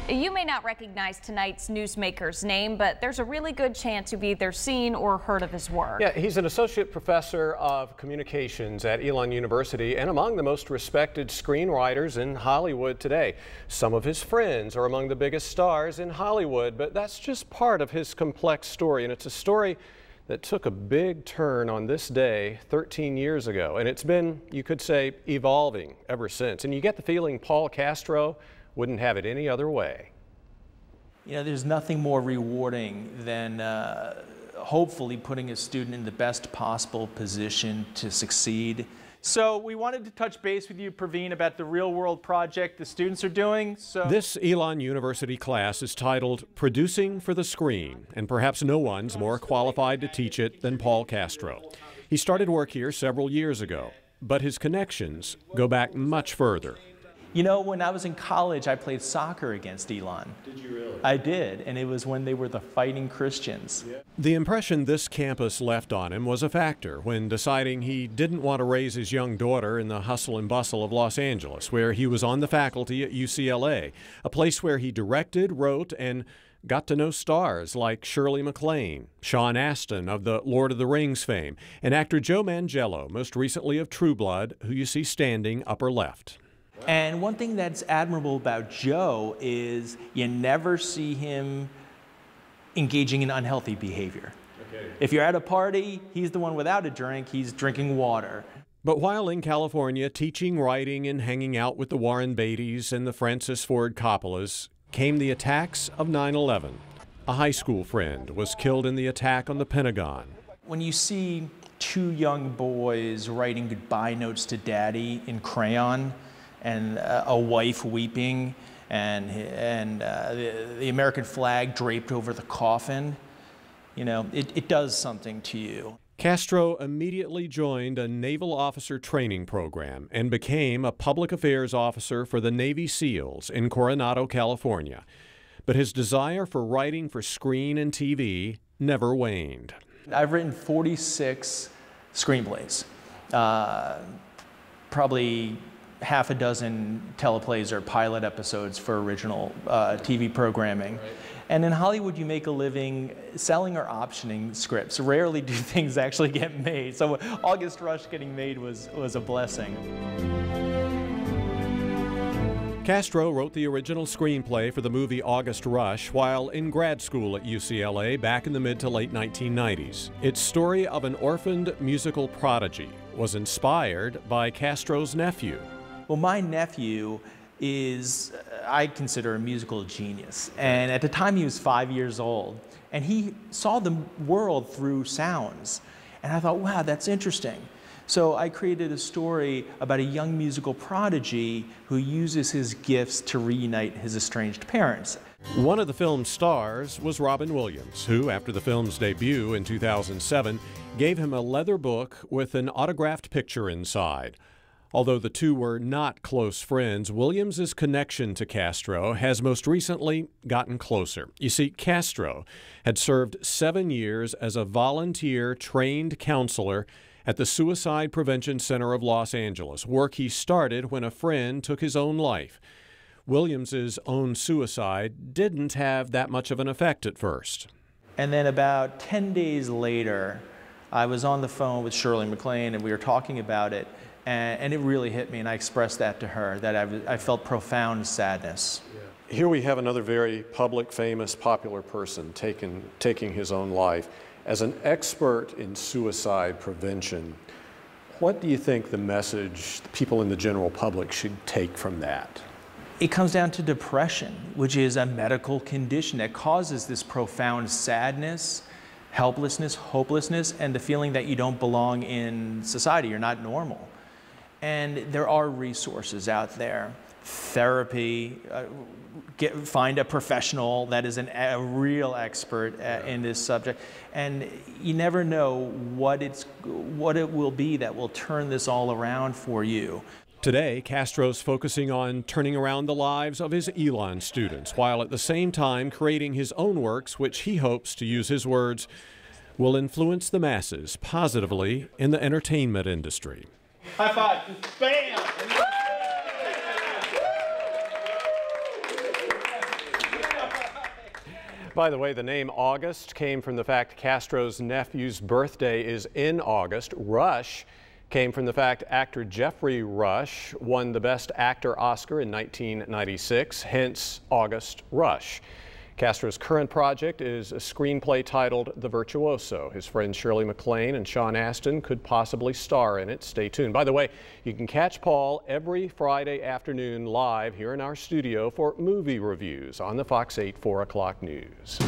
You may not recognize tonight's Newsmaker's name, but there's a really good chance you've either seen or heard of his work. Yeah, he's an associate professor of communications at Elon University and among the most respected screenwriters in Hollywood today. Some of his friends are among the biggest stars in Hollywood, but that's just part of his complex story, and it's a story that took a big turn on this day 13 years ago, and it's been, you could say, evolving ever since. And you get the feeling Paul Castro wouldn't have it any other way. You know, there's nothing more rewarding than hopefully putting a student in the best possible position to succeed. So we wanted to touch base with you, Praveen, about the real-world project the students are doing. This Elon University class is titled Producing for the Screen, and perhaps no one's more qualified to teach it than Paul Castro. He started work here several years ago, but his connections go back much further. You know, when I was in college, I played soccer against Elon. Did you really? I did, and it was when they were the Fighting Christians. Yeah. The impression this campus left on him was a factor when deciding he didn't want to raise his young daughter in the hustle and bustle of Los Angeles, where he was on the faculty at UCLA, a place where he directed, wrote, and got to know stars like Shirley MacLaine, Sean Astin of the Lord of the Rings fame, and actor Joe Manganiello, most recently of True Blood, who you see standing upper left. And one thing that's admirable about Joe is you never see him engaging in unhealthy behavior. Okay. If you're at a party, he's the one without a drink, he's drinking water. But while in California teaching, writing, and hanging out with the Warren Beattys and the Francis Ford Coppolas, came the attacks of 9/11. A high school friend was killed in the attack on the Pentagon. When you see two young boys writing goodbye notes to daddy in crayon, and a wife weeping, and the American flag draped over the coffin, you know, it does something to you. Castro immediately joined a naval officer training program and became a public affairs officer for the Navy SEALs in Coronado, California. But his desire for writing for screen and TV never waned. I've written 46 screenplays, probably half a dozen teleplays or pilot episodes for original TV programming. Right. And in Hollywood, you make a living selling or optioning scripts. Rarely do things actually get made. So August Rush getting made was a blessing. Castro wrote the original screenplay for the movie August Rush while in grad school at UCLA back in the mid to late 1990s. Its story of an orphaned musical prodigy was inspired by Castro's nephew. Well, my nephew is, I consider, a musical genius. And at the time he was 5 years old, and he saw the world through sounds. And I thought, wow, that's interesting. So I created a story about a young musical prodigy who uses his gifts to reunite his estranged parents. One of the film's stars was Robin Williams, who, after the film's debut in 2007, gave him a leather book with an autographed picture inside. Although the two were not close friends, Williams's connection to Castro has most recently gotten closer. You see, Castro had served 7 years as a volunteer trained counselor at the Suicide Prevention Center of Los Angeles, work he started when a friend took his own life. Williams's own suicide didn't have that much of an effect at first. And then about 10 days later, I was on the phone with Shirley MacLaine, and we were talking about it. And it really hit me, and I expressed that to her, that I felt profound sadness. Yeah. Here we have another very public, famous, popular person taking his own life. As an expert in suicide prevention, what do you think the message people in the general public should take from that? It comes down to depression, which is a medical condition that causes this profound sadness, helplessness, hopelessness, and the feeling that you don't belong in society, you're not normal. And there are resources out there. Therapy, find a professional that is a real expert in this subject. And you never know what it will be that will turn this all around for you. Today, Castro's focusing on turning around the lives of his Elon students, while at the same time creating his own works, which he hopes, to use his words, will influence the masses positively in the entertainment industry. High five. Bam! By the way, the name August came from the fact Castro's nephew's birthday is in August. Rush came from the fact actor Jeffrey Rush won the Best Actor Oscar in 1996, hence August Rush. Castro's current project is a screenplay titled The Virtuoso. His friends Shirley MacLaine and Sean Astin could possibly star in it. Stay tuned. By the way, you can catch Paul every Friday afternoon live here in our studio for movie reviews on the Fox 8 4 o'clock news.